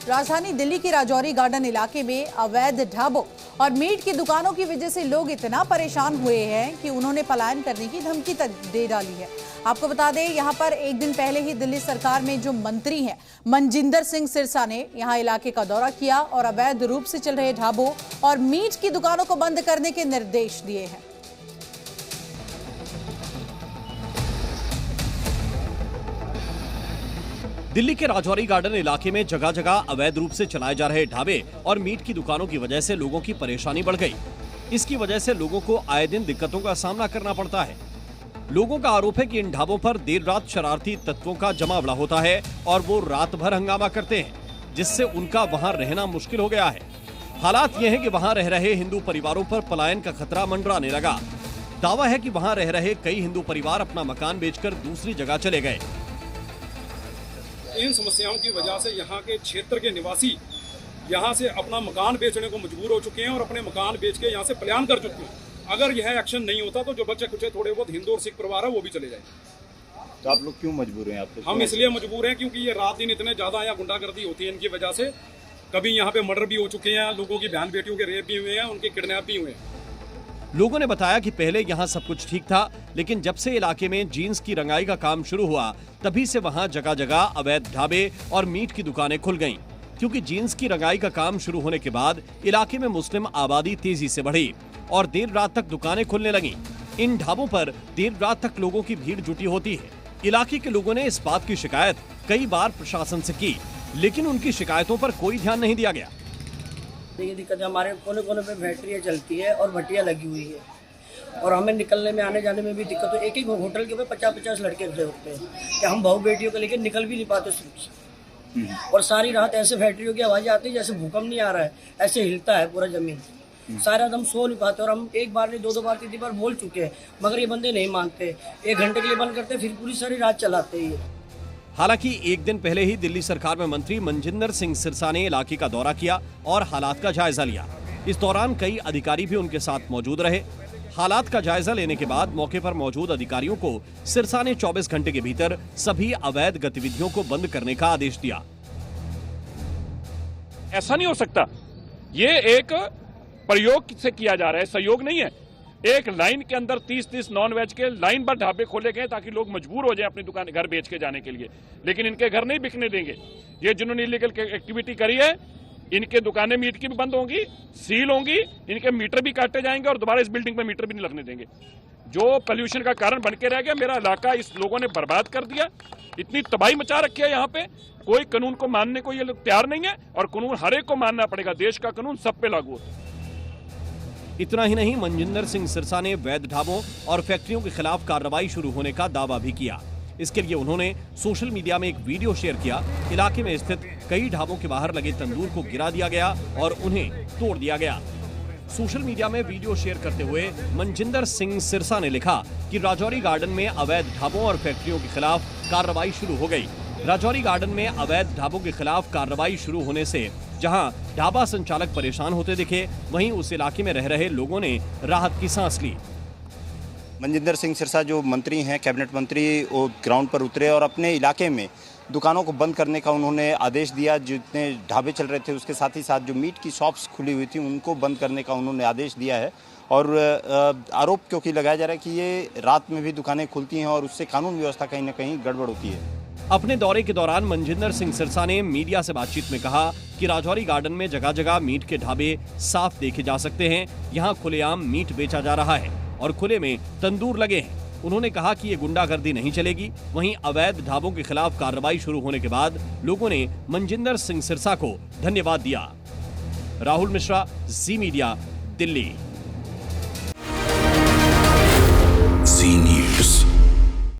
राजधानी दिल्ली के राजौरी गार्डन इलाके में अवैध ढाबों और मीट की दुकानों की वजह से लोग इतना परेशान हुए हैं कि उन्होंने पलायन करने की धमकी तक दे डाली है। आपको बता दें, यहां पर एक दिन पहले ही दिल्ली सरकार में जो मंत्री हैं मनजिंदर सिंह सिरसा ने यहां इलाके का दौरा किया और अवैध रूप से चल रहे ढाबों और मीट की दुकानों को बंद करने के निर्देश दिए हैं। दिल्ली के राजौरी गार्डन इलाके में जगह जगह अवैध रूप से चलाए जा रहे ढाबे और मीट की दुकानों की वजह से लोगों की परेशानी बढ़ गई। इसकी वजह से लोगों को आए दिन दिक्कतों का सामना करना पड़ता है। लोगों का आरोप है कि इन ढाबों पर देर रात शरारती तत्वों का जमावड़ा होता है और वो रात भर हंगामा करते हैं, जिससे उनका वहां रहना मुश्किल हो गया है। हालात ये है कि वहां रह रहे हिंदू परिवारों पर पलायन का खतरा मंडराने लगा। दावा है कि वहां रह रहे कई हिंदू परिवार अपना मकान बेचकर दूसरी जगह चले गए। इन समस्याओं की वजह से यहाँ के क्षेत्र के निवासी यहाँ से अपना मकान बेचने को मजबूर हो चुके हैं और अपने मकान बेच के यहाँ से पलायन कर चुके हैं। अगर यह एक्शन नहीं होता तो जो बच्चे कुछ थोड़े बहुत हिंदू और सिख परिवार है वो भी चले जाएंगे। तो आप लोग क्यों मजबूर हैं? आप हम इसलिए मजबूर हैं क्योंकि ये रात दिन इतने ज्यादा यहाँ गुंडागर्दी होती है इनकी वजह से। कभी यहाँ पे मर्डर भी हो चुके हैं, लोगों की बहन बेटियों के रेप भी हुए हैं, उनके किडनैप भी हुए हैं। लोगों ने बताया कि पहले यहाँ सब कुछ ठीक था, लेकिन जब से इलाके में जीन्स की रंगाई का काम शुरू हुआ तभी से वहाँ जगह जगह अवैध ढाबे और मीट की दुकानें खुल गईं। क्योंकि जीन्स की रंगाई का काम शुरू होने के बाद इलाके में मुस्लिम आबादी तेजी से बढ़ी और देर रात तक दुकानें खुलने लगीं। इन ढाबों पर देर रात तक लोगों की भीड़ जुटी होती है। इलाके के लोगों ने इस बात की शिकायत कई बार प्रशासन से की, लेकिन उनकी शिकायतों पर कोई ध्यान नहीं दिया गया। ये दिक्कत है, हमारे कोने कोने पे फैक्ट्रियाँ चलती है और भट्टियाँ लगी हुई है और हमें निकलने में आने जाने में भी दिक्कत हो। एक एक होटल के ऊपर 50-50 लड़के खड़े होते हैं कि हम बहू बेटियों को लेकर निकल भी नहीं पाते और सारी रात ऐसे फैक्ट्रियों की आवाज़ें आती है जैसे भूकंप नहीं आ रहा है, ऐसे हिलता है पूरा जमीन। सारा हम सो नहीं पाते और हम एक बार नहीं 2-2 बार 3 बार बोल चुके हैं, मगर ये बंदे नहीं मानते। 1 घंटे के लिए बंद करते फिर पूरी सारी रात चलाते हैं। हालांकि एक दिन पहले ही दिल्ली सरकार में मंत्री मनजिंदर सिंह सिरसा ने इलाके का दौरा किया और हालात का जायजा लिया। इस दौरान कई अधिकारी भी उनके साथ मौजूद रहे। हालात का जायजा लेने के बाद मौके पर मौजूद अधिकारियों को सिरसा ने 24 घंटे के भीतर सभी अवैध गतिविधियों को बंद करने का आदेश दिया। ऐसा नहीं हो सकता, ये एक प्रयोग से किया जा रहा है, सहयोग नहीं है। एक लाइन के अंदर 30-30 नॉन वेज के लाइन पर ढाबे खोले गए ताकि लोग मजबूर हो जाएं अपनी दुकान घर बेच के जाने के लिए, लेकिन इनके घर नहीं बिकने देंगे। ये जिन्होंने इलीगल एक्टिविटी करी है, इनके दुकानें मीट की भी बंद होंगी, सील होंगी, इनके मीटर भी काटे जाएंगे और दोबारा इस बिल्डिंग में मीटर भी नहीं लगने देंगे। जो पोल्यूशन का कारण बन के रह गया, मेरा इलाका इस लोगों ने बर्बाद कर दिया। इतनी तबाही मचा रखी है यहाँ पे, कोई कानून को मानने को ये लोग तैयार नहीं है और कानून हर एक को मानना पड़ेगा। देश का कानून सब पे लागू होता है। इतना ही नहीं, मनजिंदर सिंह सिरसा ने वैध ढाबों और फैक्ट्रियों के खिलाफ कार्रवाई शुरू होने का दावा भी किया। इसके लिए उन्होंने सोशल मीडिया में एक वीडियो शेयर किया। इलाके में स्थित कई ढाबों के बाहर लगे तंदूर को गिरा दिया गया और उन्हें तोड़ दिया गया। सोशल मीडिया में वीडियो शेयर करते हुए मनजिंदर सिंह सिरसा ने लिखा कि राजौरी गार्डन में अवैध ढाबों और फैक्ट्रियों के खिलाफ कार्रवाई शुरू हो गई। राजौरी गार्डन में अवैध ढाबों के खिलाफ कार्रवाई शुरू होने से जहां ढाबा संचालक परेशान होते दिखे, वहीं उस इलाके में रह रहे लोगों ने राहत की सांस ली। मनजिंदर सिंह सिरसा जो मंत्री हैं, कैबिनेट मंत्री, वो ग्राउंड पर उतरे और अपने इलाके में दुकानों को बंद करने का उन्होंने आदेश दिया। जितने ढाबे चल रहे थे उसके साथ ही साथ जो मीट की शॉप्स खुली हुई थी उनको बंद करने का उन्होंने आदेश दिया है। और आरोप क्योंकि लगाया जा रहा है कि ये रात में भी दुकानें खुलती हैं और उससे कानून व्यवस्था कहीं ना कहीं गड़बड़ होती है। अपने दौरे के दौरान मनजिंदर सिंह सिरसा ने मीडिया से बातचीत में कहा कि राजौरी गार्डन में जगह जगह मीट के ढाबे साफ देखे जा सकते हैं। यहाँ खुलेआम मीट बेचा जा रहा है और खुले में तंदूर लगे हैं। उन्होंने कहा कि ये गुंडागर्दी नहीं चलेगी। वहीं अवैध ढाबों के खिलाफ कार्रवाई शुरू होने के बाद लोगों ने मनजिंदर सिंह सिरसा को धन्यवाद दिया। राहुल मिश्रा, जी मीडिया, दिल्ली।